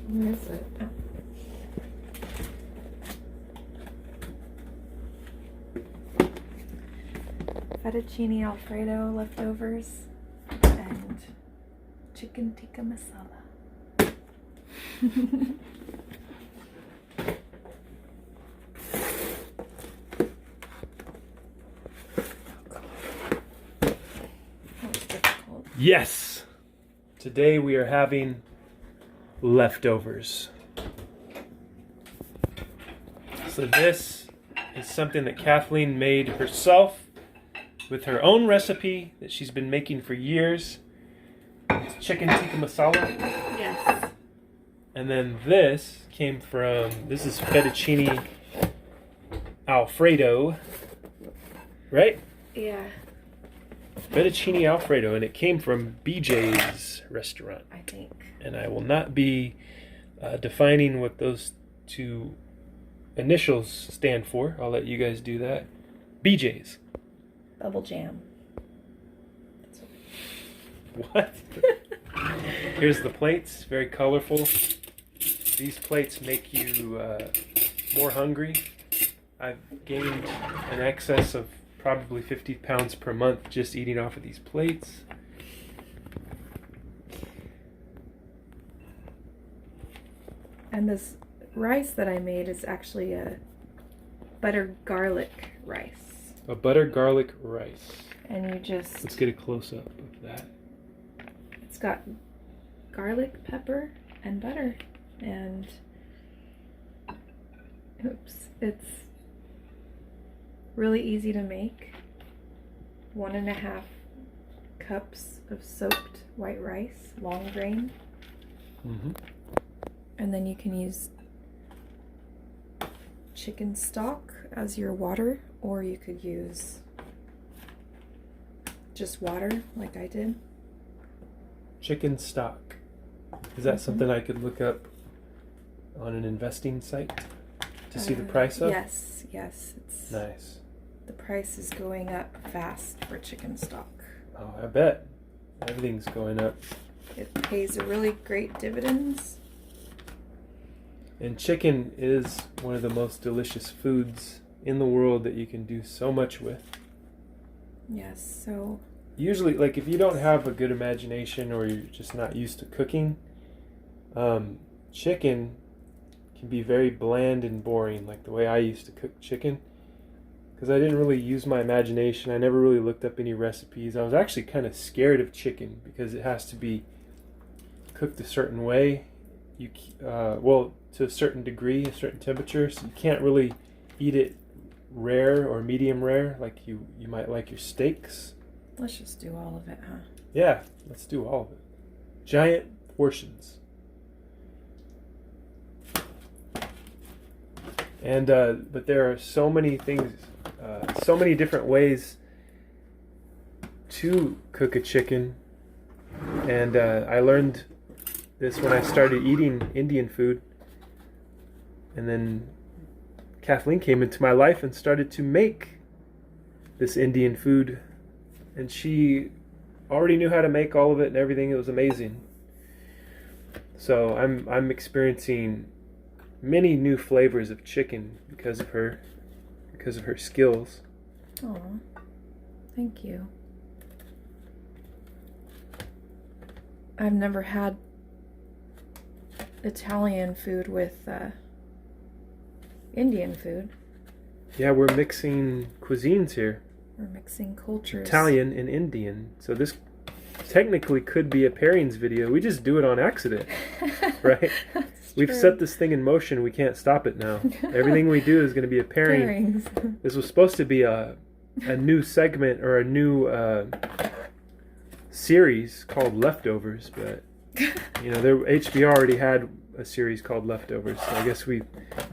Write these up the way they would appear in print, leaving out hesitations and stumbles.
Where is it? Oh. Fettuccine Alfredo leftovers and chicken tikka masala. Yes! Today we are having leftovers. So this is something that Kathleen made herself with her own recipe that she's been making for years. It's chicken tikka masala. Yes. And then this came from, this is fettuccine Alfredo, right? Yeah, Fettuccine Alfredo, and it came from BJ's restaurant. I think. And I will not be defining what those two initials stand for. I'll let you guys do that. BJ's. Bubble jam. What? Here's the plates, very colorful. These plates make you more hungry. I've gained an excess of probably 50 pounds per month just eating off of these plates. And this rice that I made is actually a butter garlic rice. A butter garlic rice. And you just... Let's get a close-up of that. It's got garlic, pepper, and butter. And... Oops. It's really easy to make. 1.5 cups of soaked white rice, long grain. Mm-hmm. And then you can use chicken stock as your water, or you could use just water like I did. Chicken stock. Is that something I could look up on an investing site to see the price of? Yes, yes. It's Nice. The price is going up fast for chicken stock. Oh, I bet. Everything's going up. It pays a really great dividends. And chicken is one of the most delicious foods in the world that you can do so much with. Yes, so... Usually, like if you don't have a good imagination or you're just not used to cooking, chicken can be very bland and boring, like the way I used to cook chicken. Because I didn't really use my imagination. I never really looked up any recipes. I was actually kind of scared of chicken because it has to be cooked a certain way. Well, to a certain degree, a certain temperature. So you can't really eat it rare or medium rare like you might like your steaks. Let's just do all of it, huh? Yeah, let's do all of it. Giant portions. And but there are so many things, so many different ways to cook a chicken. And I learned this when I started eating Indian food. And then Kathleen came into my life and started to make this Indian food. And she already knew how to make all of it and everything. It was amazing. So I'm experiencing many new flavors of chicken because of her skills. Aw, thank you. I've never had Italian food with Indian food. Yeah, we're mixing cuisines here. We're mixing cultures. Italian and Indian. So this technically could be a pairings video. We just do it on accident, right? We've set this thing in motion. We can't stop it now. Everything we do is going to be a pairing. Pairings. This was supposed to be a new segment or a new series called Leftovers, but you know, HBO already had a series called Leftovers, so I guess we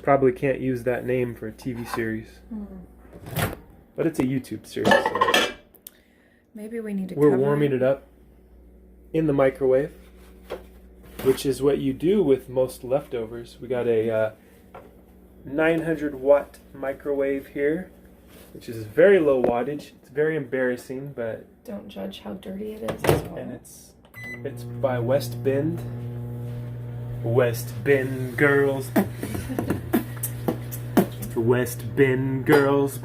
probably can't use that name for a TV series. But it's a YouTube series. So Maybe we need to we're warming it up in the microwave, which is what you do with most leftovers. We got a 900 watt microwave here, which is very low wattage. It's very embarrassing, but don't judge how dirty it is as well. and it's by West Bend, West Bend girls. West Bend girls.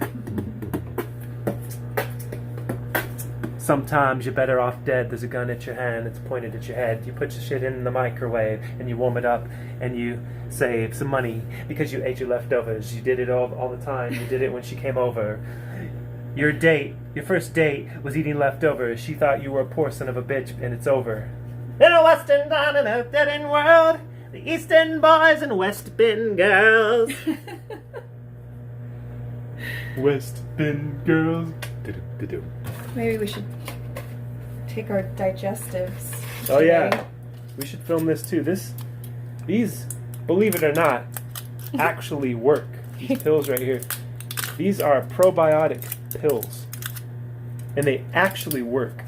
Sometimes you're better off dead. There's a gun at your hand, it's pointed at your head. You put your shit in the microwave and you warm it up and you save some money because you ate your leftovers. You did it all the time. You did it when she came over. Your first date was eating leftovers. She thought you were a poor son of a bitch and it's over. In a western town in a dead-end world, the Eastern boys and West Bend girls. West Bend girls. Maybe we should take our digestives. Oh today. yeah, we should film this too. These, believe it or not, actually work. These pills right here. These are probiotic pills, and they actually work.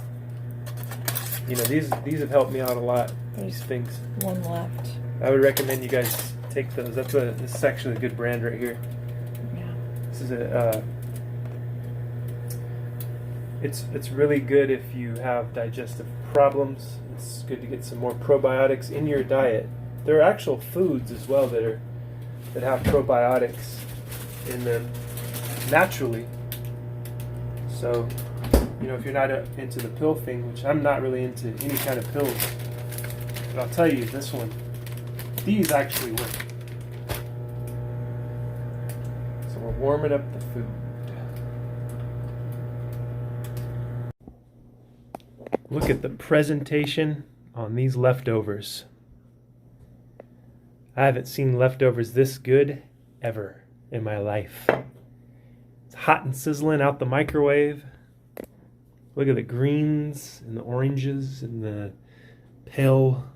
You know, these have helped me out a lot. These things. One left. I would recommend you guys take those. This is actually a good brand right here. Yeah. This is it's really good if you have digestive problems. It's good to get some more probiotics in your diet. There are actual foods as well that have probiotics in them naturally. So, you know, if you're not into the pill thing, which I'm not really into any kind of pills, but I'll tell you this one, these actually work. So we're warming up the food. Look at the presentation on these leftovers. I haven't seen leftovers this good ever in my life. It's hot and sizzling out the microwave. Look at the greens and the oranges and the pale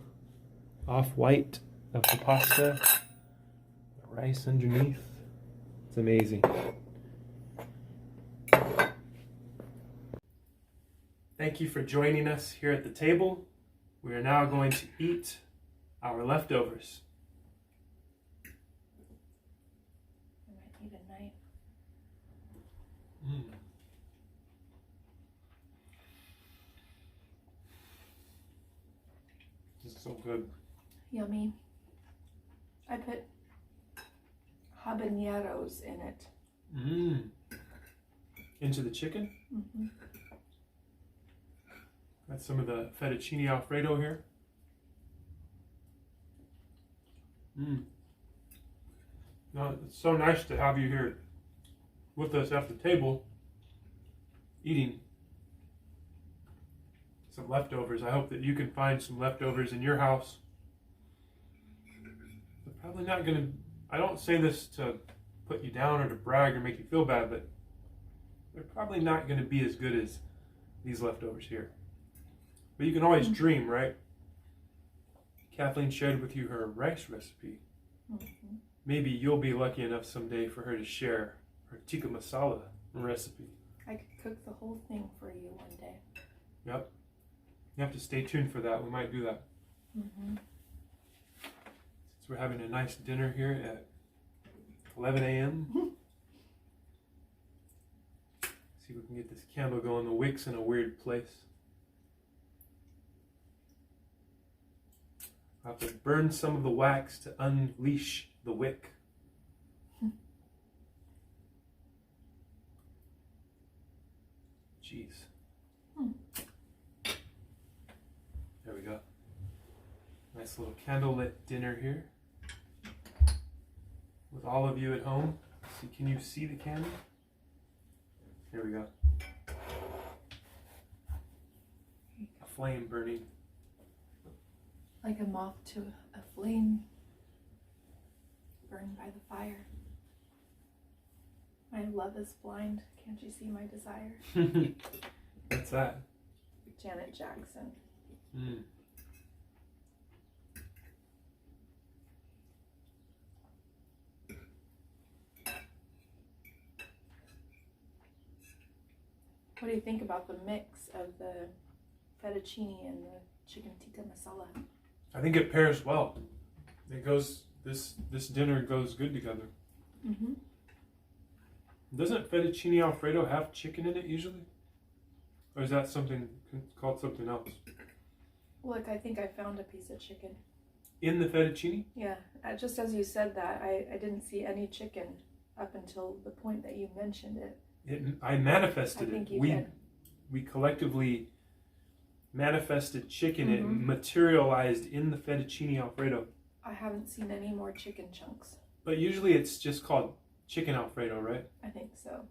off-white of the pasta. The rice underneath. It's amazing. Thank you for joining us here at the table. We are now going to eat our leftovers. I might need a knife. This is so good. Yummy. I put habaneros in it. Into the chicken? Mm-hmm. Got some of the Fettuccine Alfredo here. Now, it's so nice to have you here with us at the table eating some leftovers. I hope that you can find some leftovers in your house. They're probably not going to, I don't say this to put you down or to brag or make you feel bad, but they're probably not going to be as good as these leftovers here. But you can always dream, right? Kathleen shared with you her rice recipe. Mm-hmm. Maybe you'll be lucky enough someday for her to share her Tikka Masala recipe. I could cook the whole thing for you one day. Yep. You have to stay tuned for that. We might do that. Mm-hmm. Since we're having a nice dinner here at 11 a.m. See if we can get this candle going. The wick's in a weird place. I'll have to burn some of the wax to unleash the wick. Jeez. There we go. Nice little candlelit dinner here. With all of you at home. See, can you see the candle? There we go. A flame burning. Like a moth to a flame burned by the fire. My love is blind. Can't you see my desire? What's that? Janet Jackson. What do you think about the mix of the fettuccine and the chicken tikka masala? I think it pairs well. It goes. This dinner goes good together. Mm-hmm. Doesn't fettuccine Alfredo have chicken in it usually, or is that something called something else? Look, I think I found a piece of chicken. in the fettuccine? Yeah, just as you said that, I didn't see any chicken up until the point that you mentioned it. I manifested I think it. you did. We collectively manifested chicken. It Mhm. materialized in the fettuccine Alfredo. I haven't seen any more chicken chunks. But usually it's just called chicken Alfredo, right? I think so.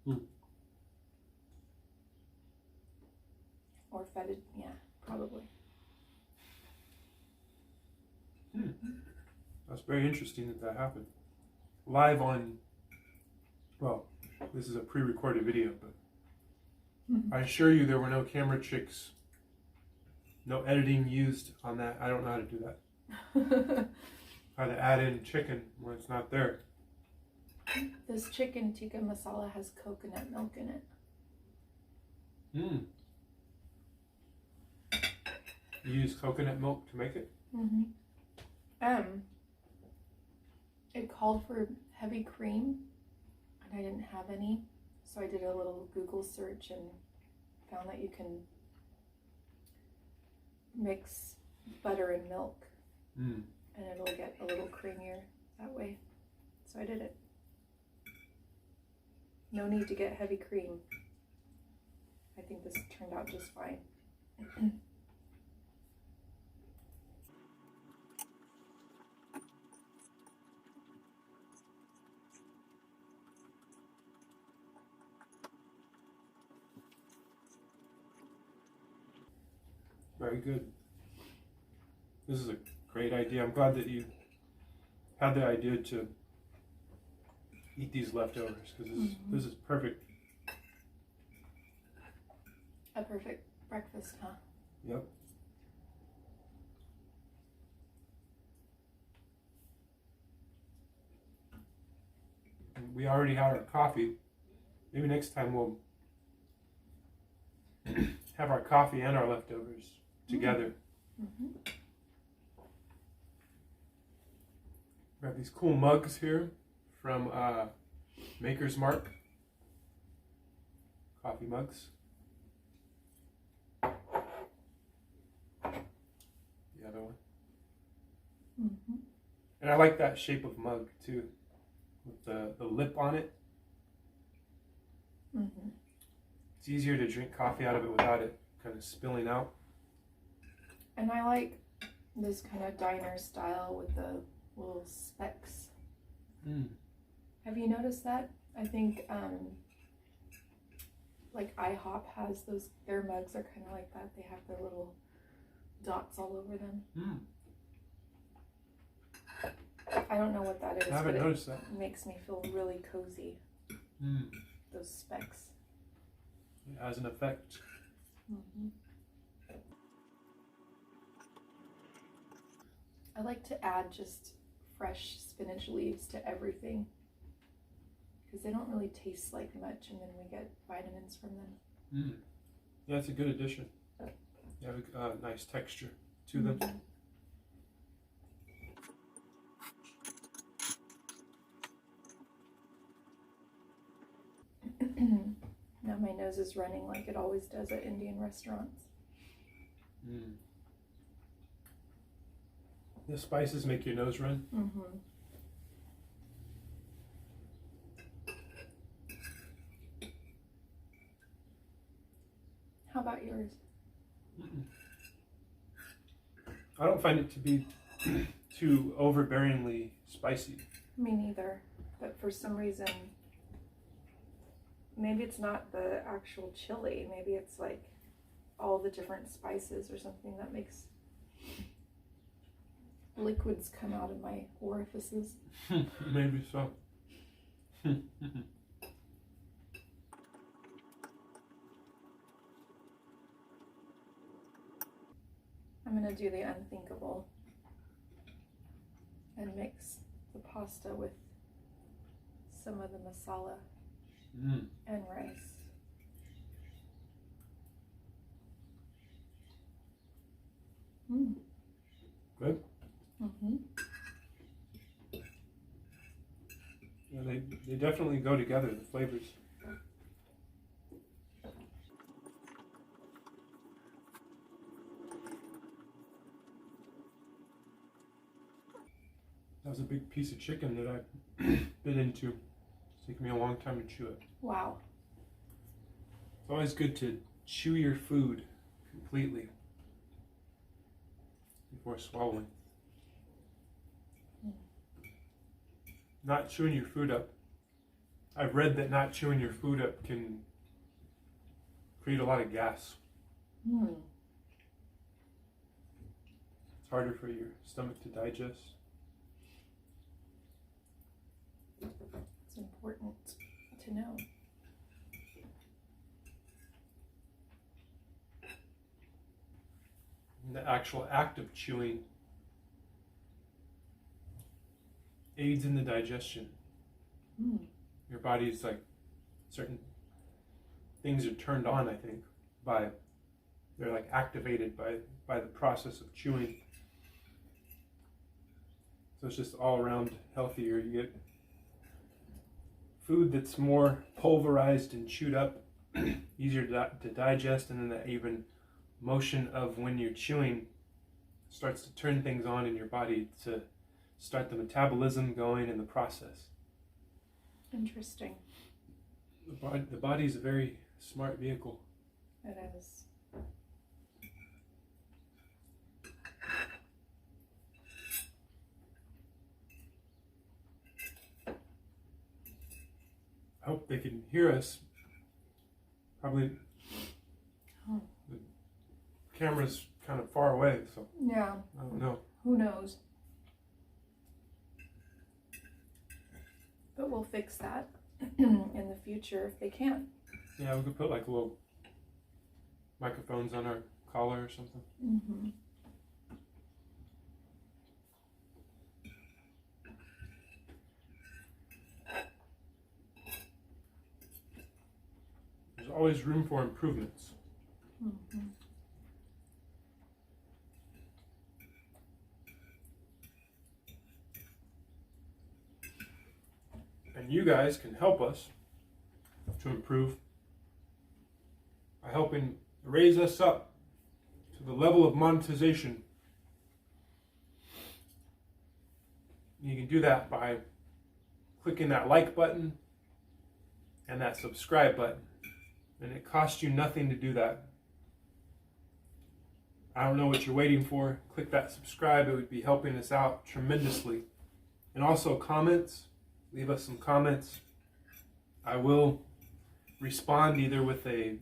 Hmm. Or fettuccine, yeah, probably. That's very interesting that happened. Live on, well, this is a pre-recorded video, but I assure you there were no camera tricks, no editing used on that. I don't know how to do that. How to add in chicken when it's not there. This chicken tikka masala has coconut milk in it. You use coconut milk to make it? Mm-hmm. It called for heavy cream, and I didn't have any, so I did a little Google search and found that you can mix butter and milk, and it'll get a little creamier that way. So I did it. No need to get heavy cream. I think this turned out just fine. Very good. This is a great idea. I'm glad that you had the idea to eat these leftovers, because this is perfect. A perfect breakfast, huh? Yep. We already had our coffee. Maybe next time we'll have our coffee and our leftovers together. We have these cool mugs here from Maker's Mark. Coffee mugs. The other one. And I like that shape of mug too, with the lip on it. It's easier to drink coffee out of it without it kind of spilling out. And I like this kind of diner style with the little specks. Have you noticed that? I think like IHOP has those, their mugs are kind of like that. They have the little dots all over them. I don't know what that is, I haven't but noticed that. It makes me feel really cozy. Those specks. It has an effect. I like to add just fresh spinach leaves to everything, because they don't really taste like much, and then we get vitamins from them. Yeah, it's a good addition. You have a nice texture to them. Now my nose is running like it always does at Indian restaurants. The spices make your nose run. How about yours? I don't find it to be too overbearingly spicy. Me neither, but for some reason, maybe it's not the actual chili, maybe it's like all the different spices or something that makes liquids come out of my orifices. Maybe so. I'm gonna do the unthinkable and mix the pasta with some of the masala and rice. Good. Yeah, they definitely go together, the flavors. was a big piece of chicken that I bit into. It's taken me a long time to chew it. Wow. It's always good to chew your food completely before swallowing. Not chewing your food up. I've read that not chewing your food up can create a lot of gas. Mm. It's harder for your stomach to digest. It's important to know. And the actual act of chewing aids in the digestion. Mm. Your body's like, certain things are turned on, I think, they're like activated by the process of chewing. So it's just all around healthier. You get food that's more pulverized and chewed up, easier to digest, and then that even motion of when you're chewing starts to turn things on in your body to start the metabolism going in the process. Interesting. The body is a very smart vehicle. It is. I hope they can hear us. Probably Oh. the camera's kind of far away, so Yeah. I don't know. Who knows? But we'll fix that in the future if they can. Yeah, we could put like little microphones on our collar or something. Mm-hmm. There's always room for improvements. Mm-hmm. And you guys can help us to improve by helping raise us up to the level of monetization. You can do that by clicking that like button and that subscribe button. And it costs you nothing to do that. I don't know what you're waiting for. Click that subscribe. It would be helping us out tremendously. And also comments. Leave us some comments. I will respond either with a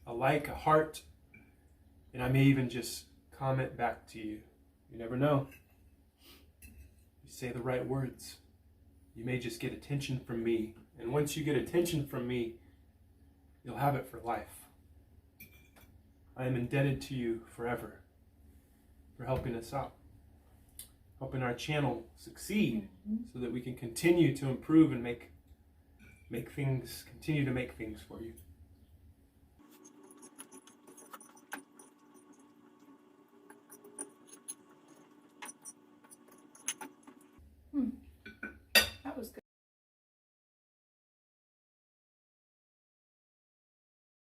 like, a heart, and I may even just comment back to you. You never know. You say the right words. You may just get attention from me. And once you get attention from me, you'll have it for life. I am indebted to you forever for helping us out, helping our channel succeed, so that we can continue to improve and continue to make things for you.